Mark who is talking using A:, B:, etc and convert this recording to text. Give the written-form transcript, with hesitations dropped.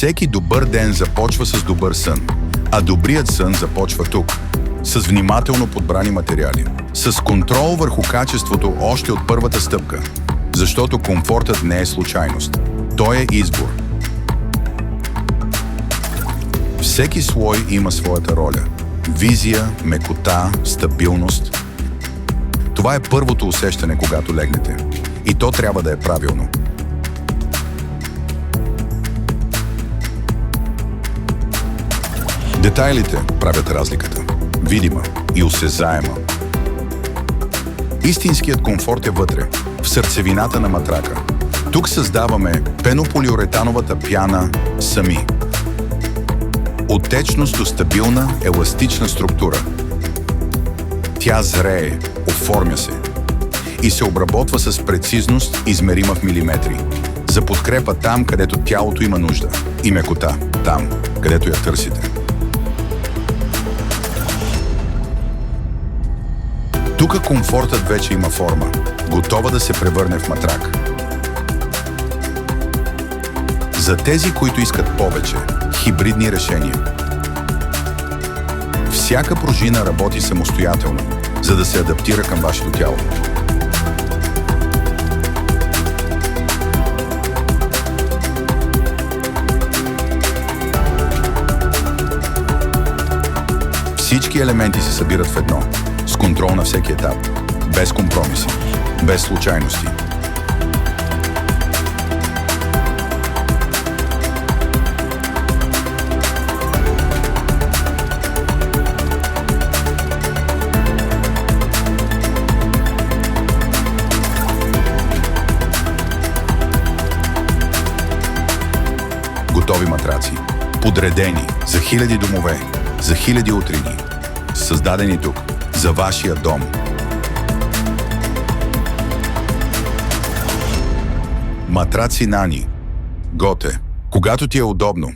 A: Всеки добър ден започва с добър сън, а добрият сън започва тук. С внимателно подбрани материали. С контрол върху качеството още от първата стъпка. Защото комфортът не е случайност. Той е избор. Всеки слой има своята роля. Визия, мекота, стабилност. Това е първото усещане, когато легнете. И то трябва да е правилно. Детайлите правят разликата. Видима и осезаема. Истинският комфорт е вътре, в сърцевината на матрака. Тук създаваме пенополиуретановата пяна сами. От течност до стабилна, еластична структура. Тя зрее, оформя се и се обработва с прецизност, измерима в милиметри. За подкрепа там, където тялото има нужда. И мекота там, където я търсите. Тук комфортът вече има форма, готова да се превърне в матрак. За тези, които искат повече, хибридни решения. Всяка пружина работи самостоятелно, за да се адаптира към вашето тяло. Всички елементи се събират в едно, с контрол на всеки етап, без компромиси, без случайности. Готови матраци, подредени за хиляди домове, за хиляди утрини, създадени тук, за вашия дом. Матраци Нани. Готе. Когато ти е удобно,